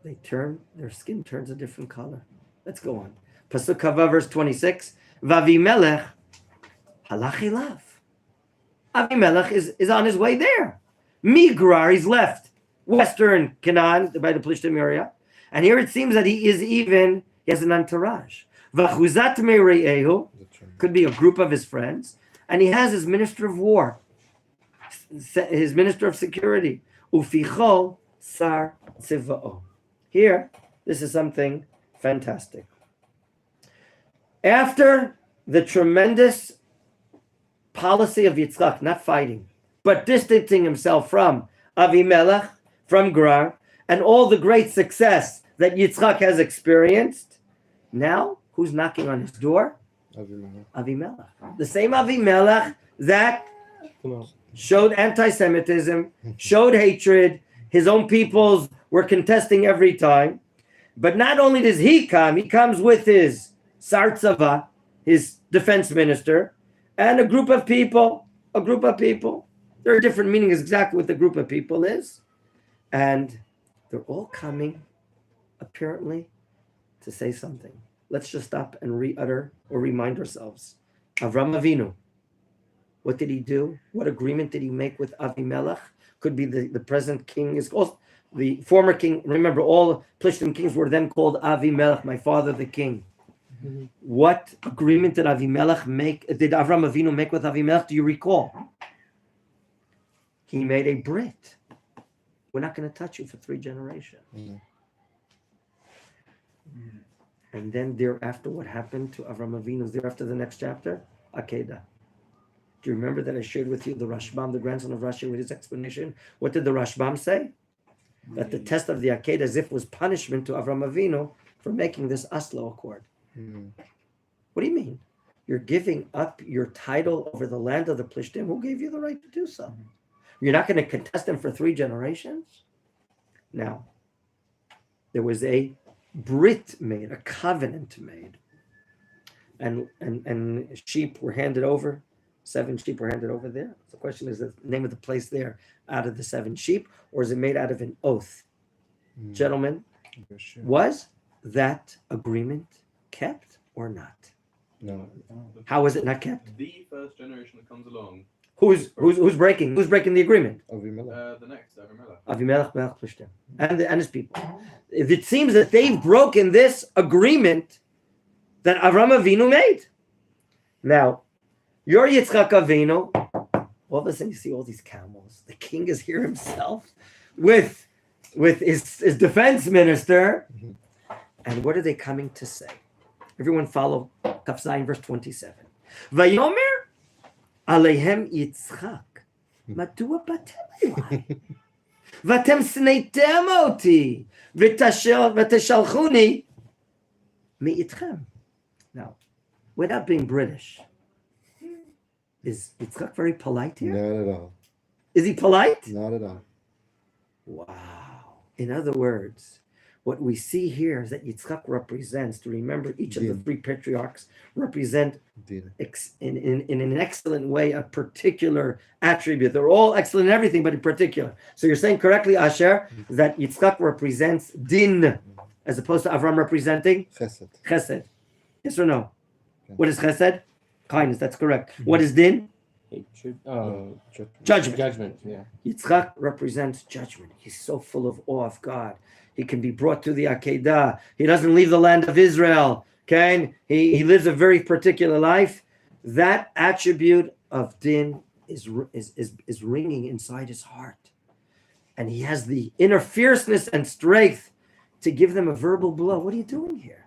their skin turns a different color. Let's go on. Pasuk Kava, verse 26. Avimelech halach ilav. Avimelech is on his way there. Migrar, he's left western Canaan, by the Plishtim area. And here it seems that he has an entourage. Vachuzat mere'ehu, could be a group of his friends. And he has his minister of war, his minister of security. Uficho sar tziva'o. Here, this is something fantastic. After the tremendous policy of Yitzchak, not fighting, but distancing himself from Avimelech, from Gerar, and all the great success that Yitzchak has experienced, now who's knocking on his door? Avimelech. The same Avimelech that showed anti-Semitism, showed hatred. His own peoples were contesting every time. But not only does he comes with his Sar Tzava, his defense minister, and a group of people. There are different meanings exactly what the group of people is. And they're all coming, apparently, to say something. Let's just stop and re-utter or remind ourselves. Avram Avinu, what did he do? What agreement did he make with Avimelech? Could be the present king, is also the former king. Remember, all Plishtim kings were then called Avimelech, my father the king. Mm-hmm. What agreement did Avram Avinu make with Avimelech? Do you recall? He made a brit. We're not going to touch you for 3 generations. Mm-hmm. And then thereafter, what happened to Avram Avinu? Thereafter, the next chapter, Akedah. Do you remember that I shared with you the Rashbam, the grandson of Rashi, with his explanation? What did the Rashbam say? That the test of the Akedah as if was punishment to Avram Avinu for making this Oslo Accord. Mm-hmm. What do you mean? You're giving up your title over the land of the Plishtim. Who gave you the right to do so? Mm-hmm. You're not going to contest them for 3 generations? Now, there was a brit made, a covenant made. And sheep were handed over. 7 sheep were handed over there. The question is the name of the place there out of the 7 sheep, or is it made out of an oath? Gentlemen, was that agreement kept or not? No. How was it not kept? The first generation that comes along. Who's breaking? Who's breaking the agreement? The next, Avimelech. Avimelech, Melech Plishtim, and his people. It seems that they've broken this agreement that Avram Avinu made. Now, your Yitzchak Avinu, all of a sudden you see all these camels. The king is here himself with with his defense minister. Mhm. And what are they coming to say? Everyone follow Kaf Zayin, verse 27. Vayomer aleihem Yitzchak. Madua batem elai. Vatem sneitem oti. V'tashalchuni mi'itchem. Now, without being British, is Yitzchak very polite here? Not at all. Is he polite? Not at all. Wow. In other words, what we see here is that Yitzchak represents, to remember each of the Din. three patriarchs represent Did. in an excellent way a particular attribute. They're all excellent in everything, but in particular. So you're saying correctly, Asher, that Yitzchak represents din as opposed to Avram representing Chesed. chesed. Yes or no? Okay. What is chesed? Kindness, that's correct. What is din? Hatred. Judgment. Judgment. Yeah. Yitzchak represents judgment. He's so full of awe of God. He can be brought to the Akedah. He doesn't leave the land of Israel. Okay? He lives a very particular life. That attribute of din is ringing inside his heart. And he has the inner fierceness and strength to give them a verbal blow. What are you doing here?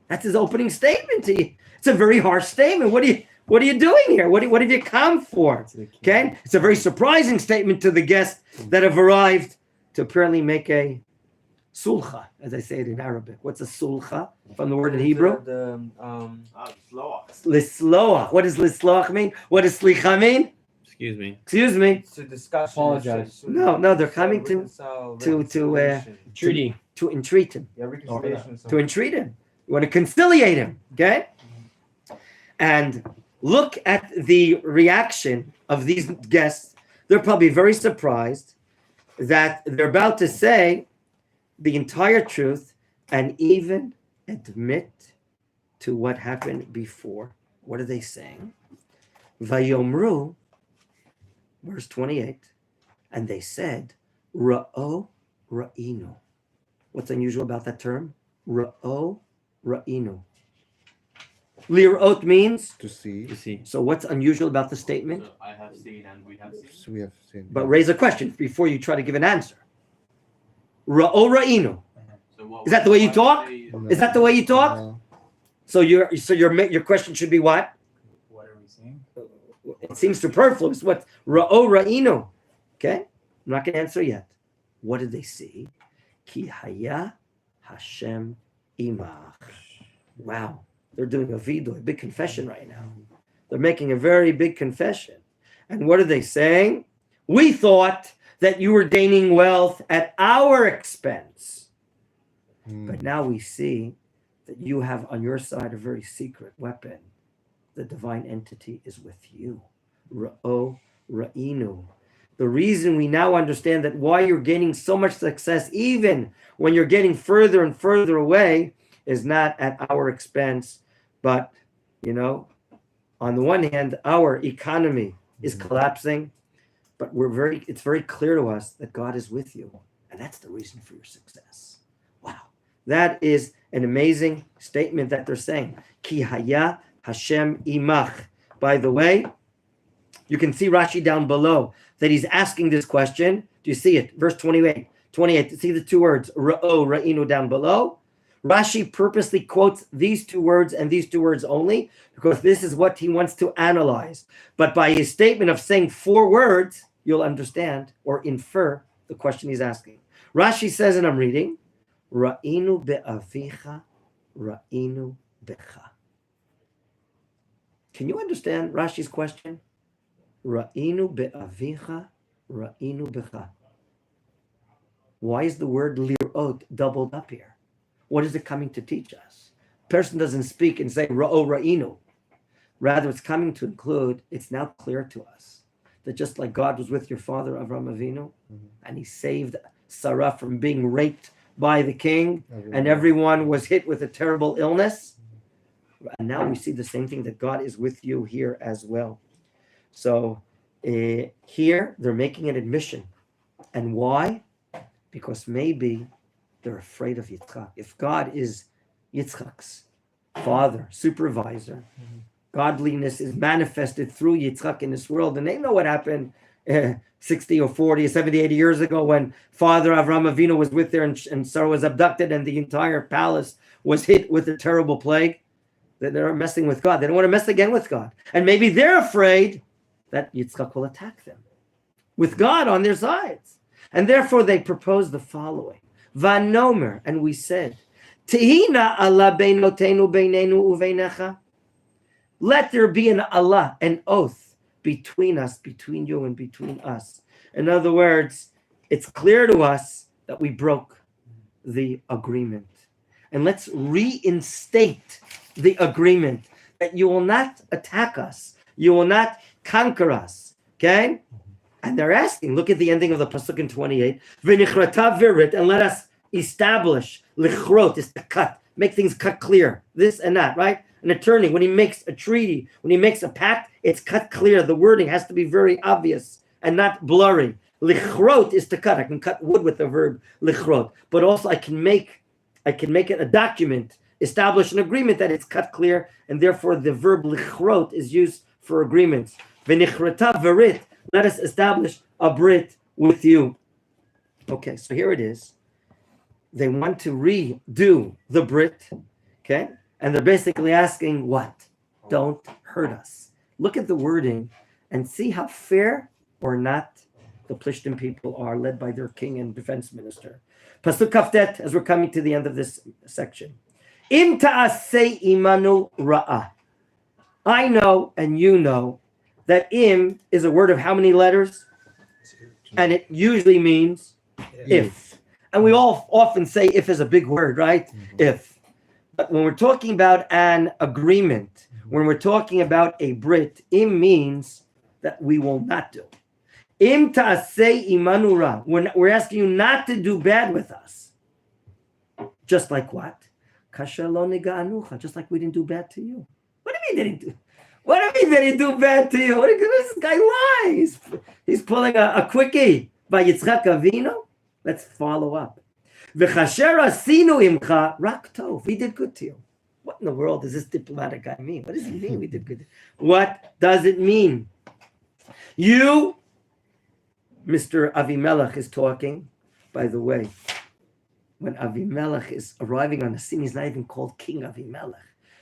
That's his opening statement to you. It's a very harsh statement. What are you doing here? What have you come for? Okay? It's a very surprising statement to the guests that have arrived to apparently make a sulcha, as I say it in Arabic. What's a sulcha from the word in Hebrew? Lisloach. What does lisloach mean? What does slicha mean? Excuse me. Excuse me. To discuss. Apologize. No, they're coming to Treaty. to entreat him. Yeah, reconciliation. To entreat him. You want to conciliate him, okay? And look at the reaction of these guests. They're probably very surprised that they're about to say the entire truth and even admit to what happened before. What are they saying? Vayomru, verse 28, and they said, Ra'o Ra'inu. What's unusual about that term? Ra'o Ra'inu. Lir'ot means, To see. You see. so what's unusual about the statement? So I have seen and we have seen. So we have seen. But raise a question before you try to give an answer. Ra'o Ra'inu. So what Is that the way you why talk? they- No. Is that the way you talk? No. So your question should be what? What are we seeing? It seems superfluous. What Ra'o Ra'inu? Okay, I'm not going to answer yet. What did they see? Ki haya Hashem imach. Wow, they're doing a vidu, a big confession right now. They're making a very big confession. And what are they saying? We thought that you were gaining wealth at our expense. But now we see that you have on your side a very secret weapon. The divine entity is with you. Ra'o Ra'inu. The reason we now understand that why you're gaining so much success, even when you're getting further and further away, is not at our expense, but, on the one hand, our economy is collapsing, but it's very clear to us that God is with you. And that's the reason for your success. Wow. That is an amazing statement that they're saying. Ki haya Hashem imach. By the way, you can see Rashi down below that he's asking this question. Do you see it? Verse 28. See the two words, Ra'o, Ra'inu down below. Rashi purposely quotes these two words and these two words only because this is what he wants to analyze. But by his statement of saying 4 words, you'll understand or infer the question he's asking. Rashi says, and I'm reading, Ra'inu be'avicha, Ra'inu becha. Can you understand Rashi's question? Ra'inu be'avicha, Ra'inu becha. Why is the word lir'ot doubled up here? What is it coming to teach us? Person doesn't speak and say Ra'o Ra'inu. Rather, it's coming to include, it's now clear to us that just like God was with your father, Avram Avinu, and he saved Sarah from being raped by the king, and everyone was hit with a terrible illness. And now we see the same thing, that God is with you here as well. So here they're making an admission. And why? Because maybe they're afraid of Yitzchak. If God is Yitzchak's father, supervisor, godliness is manifested through Yitzchak in this world, and they know what happened 60 or 40 or 70, 80 years ago when Father Avram Avinu was with there and Sarah was abducted and the entire palace was hit with a terrible plague. They're messing with God. They don't want to mess again with God. And maybe they're afraid that Yitzchak will attack them with God on their sides. And therefore they proposed the following. Vanomer, and we said, Tehina Allah beinotenu beinenu uveinecha. Let there be an Allah, an oath between us, between you and between us. In other words, it's clear to us that we broke the agreement. And let's reinstate the agreement that you will not attack us. You will not conquer us. Okay? And they're asking, look at the ending of the Pasuk in 28. V'nichrata virit, and let us establish. Lichrot is to cut. Make things cut clear. This and that, right? An attorney, when he makes a treaty, when he makes a pact, it's cut clear. The wording has to be very obvious and not blurry. Lichrot is to cut. I can cut wood with the verb lichrot. But also I can make it a document, establish an agreement that it's cut clear, and therefore the verb lichrot is used for agreements. V'nichrata virit, let us establish a brit with you. Okay, so here it is. They want to redo the brit, okay? And they're basically asking what? Don't hurt us. Look at the wording and see how fair or not the Plishtim people are, led by their king and defense minister. Pasuk Kaftet, as we're coming to the end of this section. Im ta'asei imanu ra'ah. I know and you know that im is a word of how many letters? And it usually means if. And we all often say if is a big word, right? If. But when we're talking about an agreement, when we're talking about a brit, im means that we will not do. Im ta'asei imanu ra. We're asking you not to do bad with us. Just like what? Kasher lo niga'anucha. Just like we didn't do bad to you. What do you mean did he do? What do you mean did he do bad to you? What this guy lies? He's pulling a quickie by Yitzchak Avinu. Let's follow up. V'chasher asinu imcha rak tov. We did good to you. What in the world does this diplomatic guy mean? What does he mean we did good? What does it mean? You, Mr. Avimelech, is talking. By the way, when Avimelech is arriving on the scene, he's not even called King Avimelech,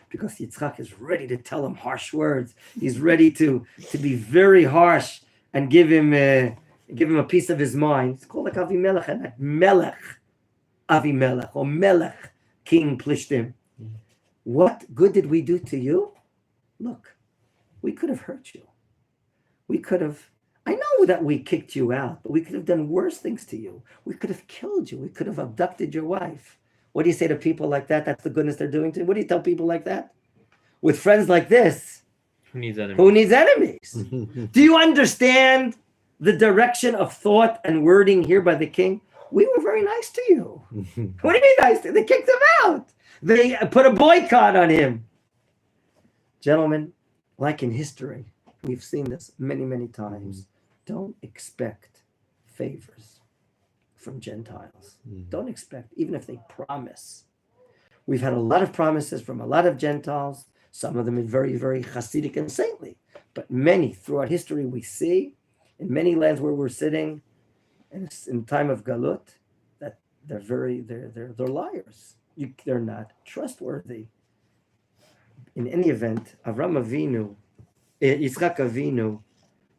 because Yitzchak is ready to tell him harsh words. He's ready to be very harsh and give him a piece of his mind. It's called like Avimelech and not Melech Avimelech or Melech King Plishtim. What good did we do to you? Look, we could have hurt you. We could have, I know that we kicked you out, but we could have done worse things to you. We could have killed you. We could have abducted your wife. What do you say to people like that? That's the goodness they're doing to you. What do you tell people like that? With friends like this, Who needs enemies? who needs enemies? Do you understand the direction of thought and wording here by the king? We were very nice to you. What do you mean nice to you? They kicked him out. They put a boycott on him. Gentlemen, like in history, we've seen this many, many times. Don't expect favors from Gentiles. Don't expect, even if they promise. We've had a lot of promises from a lot of Gentiles. Some of them are very, very Hasidic and saintly. But many throughout history we see, in many lands where we're sitting, and in time of Galut, that they're liars. They're not trustworthy. In any event, Avram Avinu, Yitzchak Avinu,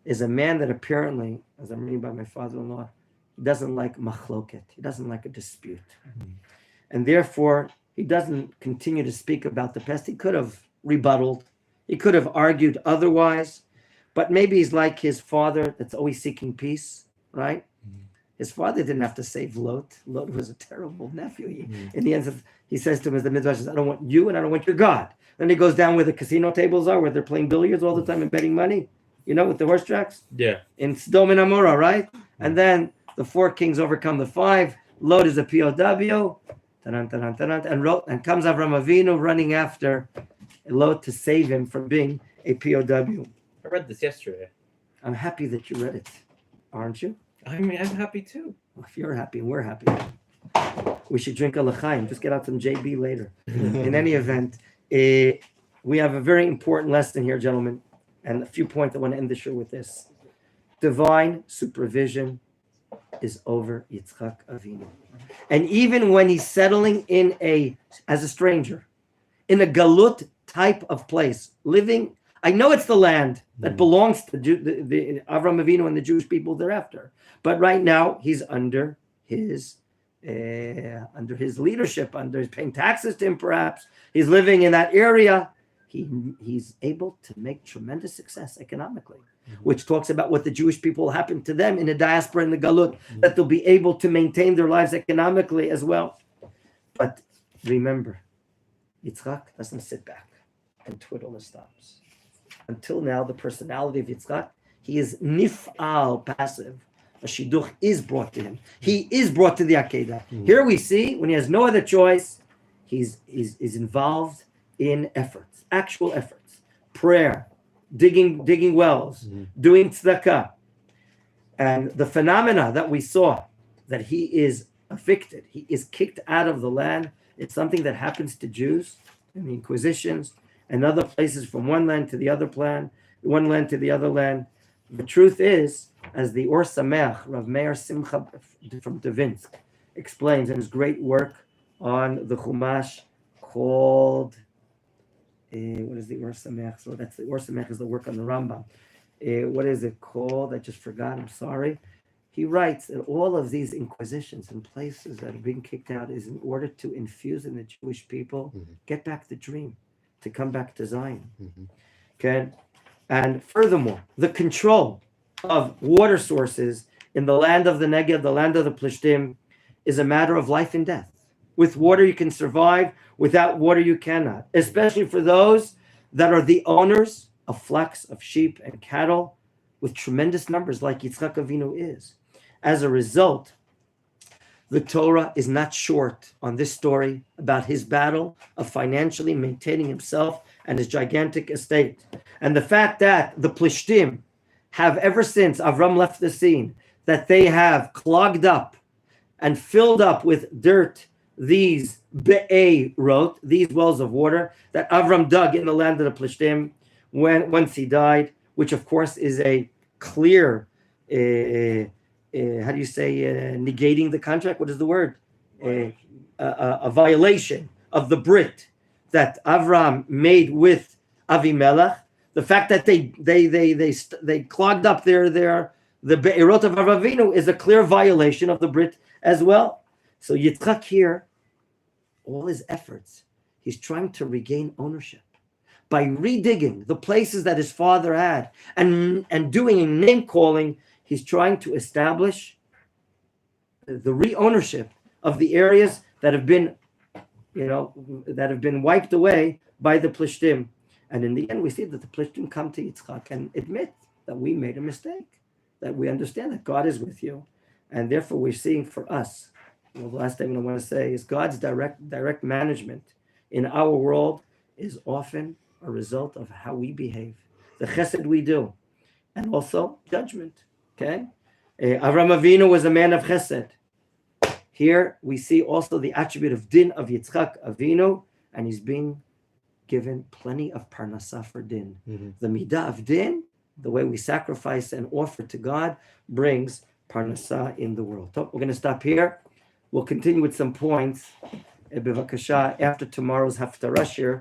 is a man that apparently, as I'm reading by my father-in-law, he doesn't like machloket. He doesn't like a dispute. And therefore, he doesn't continue to speak about the past. He could have rebutted. He could have argued otherwise. But maybe he's like his father that's always seeking peace, right? His father didn't have to save Lot. Lot was a terrible nephew. In the end, he says to him, as the Midrash says, I don't want you and I don't want your God. Then he goes down where the casino tables are, where they're playing billiards all the time and betting money, with the horse tracks? Yeah. In Sodom and Amorah, right? And then the 4 kings overcome the 5. Lot is a POW. And comes Avram Avinu running after Lot to save him from being a POW. I read this yesterday. I'm happy that you read it, aren't you? I mean, I'm happy too. Well, if you're happy and we're happy, we should drink a l'chaim. Just get out some JB later. In any event, we have a very important lesson here, gentlemen, and a few points I want to end the show with this. divine supervision is over Yitzchak Avinu. And even when he's settling as a stranger, in a galut type of place, living, I know it's the land that belongs to the Avram Avinu and the Jewish people thereafter, but right now he's under his leadership, he's paying taxes to him. Perhaps he's living in that area. He's able to make tremendous success economically, which talks about what the Jewish people will happen to them in the diaspora, in the galut, that they'll be able to maintain their lives economically as well. But remember, Yitzchak doesn't sit back and twiddle his thumbs. Until now, the personality of Yitzchak, he is nif'al, passive. A shidduch is brought to him. He is brought to the Akedah. Here we see, when he has no other choice, he's involved in efforts, actual efforts, prayer, digging wells, doing tzedakah. And the phenomena that we saw, that he is evicted, he is kicked out of the land, it's something that happens to Jews in the Inquisitions and other places, from one land to the other land. The truth is, as the Or Sameach, Rav Meir Simcha from Devinsk, explains in his great work on the Chumash called, what is the Or Sameach? So that's the Or Sameach is the work on the Rambam. What is it called? I just forgot, I'm sorry. He writes that all of these inquisitions and places that are being kicked out is in order to infuse in the Jewish people, get back the dream, to come back to Zion. Okay? And furthermore, the control of water sources in the land of the Negev, the land of the Plishtim, is a matter of life and death. With water you can survive, without water you cannot, especially for those that are the owners of flocks of sheep and cattle with tremendous numbers like Yitzchak Avinu is. As a result, the Torah is not short on this story about his battle of financially maintaining himself and his gigantic estate. And the fact that the Plishtim have, ever since Avram left the scene, that they have clogged up and filled up with dirt these be'erot, these wells of water that Avram dug in the land of the Plishtim once he died, which of course is a clear how do you say, negating the contract? What is the word? A violation of the brit that Avram made with Avimelech. The fact that they clogged up the be'erot of Avinu is a clear violation of the brit as well. So Yitzchak here, all his efforts, he's trying to regain ownership by redigging the places that his father had and doing name calling. He's trying to establish the re-ownership of the areas that have been, wiped away by the Plishtim. And in the end, we see that the Plishtim come to Yitzchak and admit that we made a mistake, that we understand that God is with you. And therefore, we're seeing for us, the last thing I want to say is God's direct management in our world is often a result of how we behave, the chesed we do, and also judgment. Okay, Avram Avinu was a man of chesed. Here we see also the attribute of din of Yitzchak Avinu, and he's being given plenty of parnasah for din. The midah of din, the way we sacrifice and offer to God, brings parnasah in the world. So we're going to stop here. We'll continue with some points. Bevakasha, after tomorrow's haftarah shir,